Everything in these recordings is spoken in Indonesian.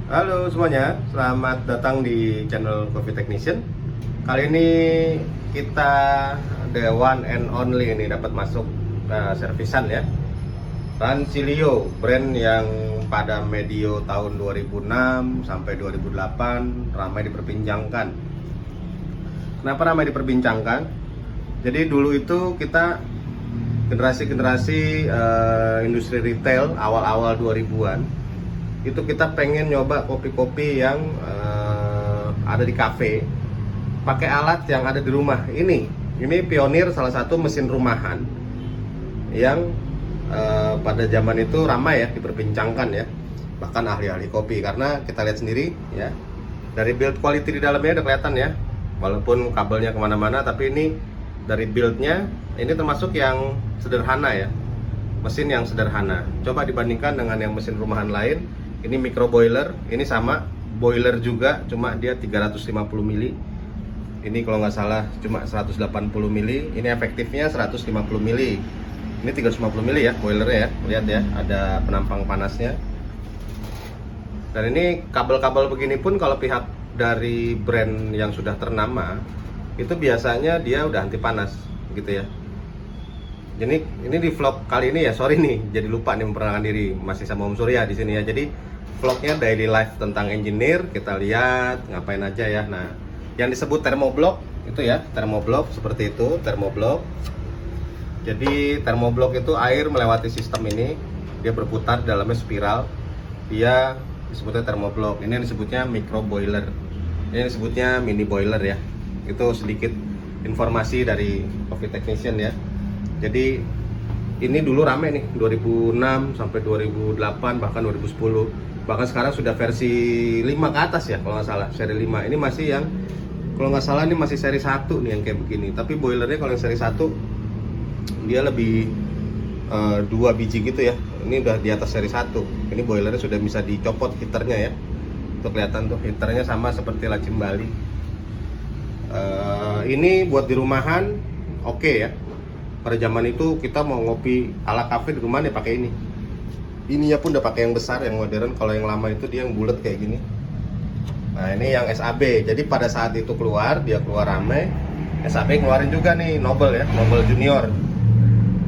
Halo semuanya, selamat datang di channel Coffee Technician. Kali ini kita the one and only ini dapat masuk servisan ya. Rancilio, brand yang pada medio tahun 2006 sampai 2008 ramai diperbincangkan. Kenapa ramai diperbincangkan? Jadi dulu itu kita generasi industri retail awal-awal 2000-an itu kita pengen nyoba kopi-kopi yang ada di kafe pakai alat yang ada di rumah. Ini pionir salah satu mesin rumahan yang pada zaman itu ramai ya diperbincangkan ya, bahkan ahli-ahli kopi, karena kita lihat sendiri ya dari build quality di dalamnya udah kelihatan ya, walaupun kabelnya kemana-mana tapi ini dari buildnya ini termasuk yang sederhana ya, mesin yang sederhana. Coba dibandingkan dengan yang mesin rumahan lain. Ini micro boiler, ini sama boiler juga, cuma dia 350 mili. Ini kalau nggak salah cuma 180 mili. Ini efektifnya 150 mili. Ini 350 mili ya boilernya ya. Lihat ya, ada penampang panasnya. Dan ini kabel-kabel begini pun kalau pihak dari brand yang sudah ternama itu biasanya dia udah anti panas gitu ya. Jadi ini di vlog kali ini ya, sorry nih, jadi lupa nih memperkenalkan diri, masih sama Om Surya di sini ya. Jadi vlognya daily life tentang engineer, kita lihat ngapain aja ya. Nah, yang disebut thermoblock itu ya, thermoblock seperti itu, thermoblock. Jadi thermoblock itu air melewati sistem ini, dia berputar dalamnya spiral, dia disebutnya thermoblock. Ini yang disebutnya micro boiler, ini disebutnya mini boiler ya. Itu sedikit informasi dari Coffee Technician ya. Jadi ini dulu rame nih 2006 sampai 2008 bahkan 2010, bahkan sekarang sudah versi 5 ke atas ya kalau nggak salah, seri 5. Ini masih yang kalau nggak salah ini masih seri 1 nih yang kayak begini, tapi boilernya kalau yang seri 1 dia lebih 2 biji gitu ya. Ini udah di atas seri 1. Ini boilernya sudah bisa dicopot heaternya ya, itu kelihatan tuh heaternya sama seperti lacim Bali. Ini buat di rumahan oke ya. Pada zaman itu kita mau ngopi ala kafe di rumah nih pakai ini. Ininya pun udah pakai yang besar, yang modern. Kalau yang lama itu dia yang bulat kayak gini. Nah ini yang SAB. Jadi pada saat itu keluar, dia keluar rame. SAB keluarin juga nih Noble ya, Noble Junior.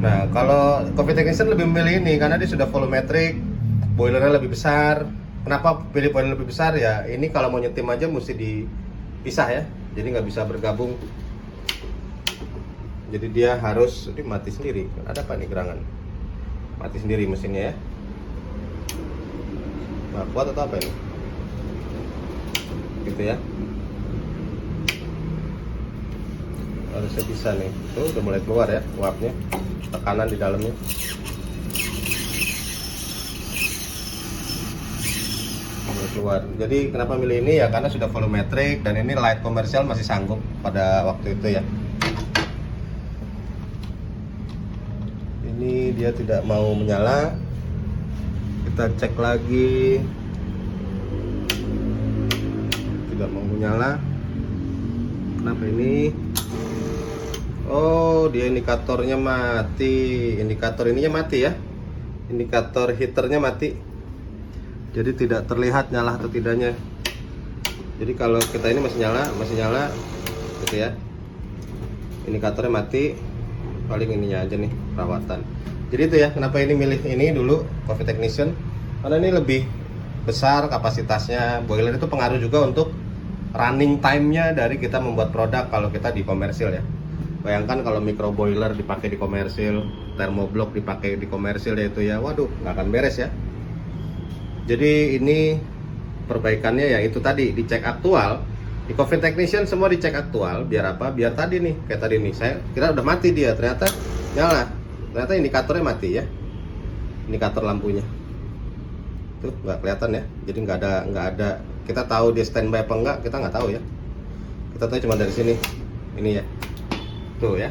Nah kalau Coffee Technician lebih memilih ini karena dia sudah volumetric, boilernya lebih besar. Kenapa pilih boiler lebih besar ya? Ini kalau mau nyetim aja mesti dipisah ya. Jadi nggak bisa bergabung. Jadi dia harus mati sendiri. Ada apa nih gerangan? Mati sendiri mesinnya ya. Nah, kuat atau apa ini? Gitu ya. Harusnya bisa nih. Tuh udah mulai keluar ya uapnya. Tekanan di dalamnya. Mulai keluar. Jadi kenapa milih ini ya? Karena sudah volumetric dan ini light komersial masih sanggup pada waktu itu ya. Ini dia tidak mau menyala. Kita cek lagi. Tidak mau menyala. Kenapa ini? Oh, dia indikatornya mati. Indikator ininya mati ya. Indikator heaternya mati. Jadi tidak terlihat nyala atau tidaknya. Jadi kalau kita ini masih nyala gitu ya. Indikatornya mati. Paling ininya aja nih perawatan. Jadi itu ya kenapa ini milih ini dulu Coffee Technician, karena ini lebih besar kapasitasnya. Boiler itu pengaruh juga untuk running time-nya dari kita membuat produk kalau kita di komersil ya. Bayangkan kalau micro boiler dipakai di komersil, thermoblock dipakai di komersil ya itu ya, waduh nggak akan beres ya. Jadi ini perbaikannya ya itu tadi dicek aktual. Di Coffee Technician semua dicek aktual, biar apa? Biar tadi nih, kayak tadi nih, saya kira udah mati dia, ternyata nyala. Ternyata indikatornya mati ya. Indikator lampunya. Tuh, nggak kelihatan ya. Jadi nggak ada. Kita tahu dia standby apa enggak, kita nggak tahu ya. Kita tahu cuma dari sini. Ini ya. Tuh ya.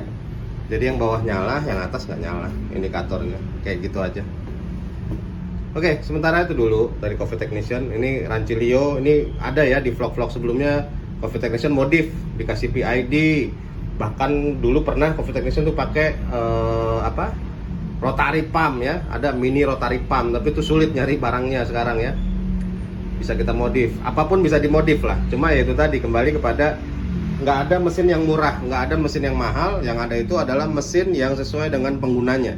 Jadi yang bawah nyala, yang atas nggak nyala indikatornya. Kayak gitu aja. Oke, sementara itu dulu dari Coffee Technician. Ini Rancilio, ini ada ya di vlog-vlog sebelumnya. Coffee Technician modif, dikasih PID. Bahkan dulu pernah Coffee Technician tuh pakai rotary pump ya. Ada mini rotary pump, tapi itu sulit nyari barangnya sekarang ya. bisa kita modif, apapun bisa dimodif lah. Cuma ya itu tadi, kembali kepada nggak ada mesin yang murah, nggak ada mesin yang mahal. Yang ada itu adalah mesin yang sesuai dengan penggunanya.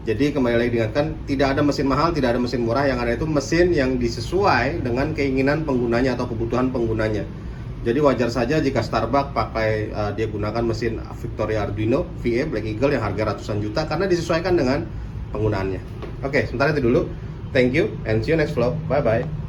Jadi kembali lagi diingatkan, tidak ada mesin mahal, tidak ada mesin murah. Yang ada itu mesin yang disesuai dengan keinginan penggunanya atau kebutuhan penggunanya. Jadi wajar saja jika Starbucks pakai dia gunakan mesin Victoria Arduino VA Black Eagle yang harga ratusan juta, karena disesuaikan dengan penggunaannya. Oke, sementara itu dulu. Thank you and see you next vlog. Bye bye.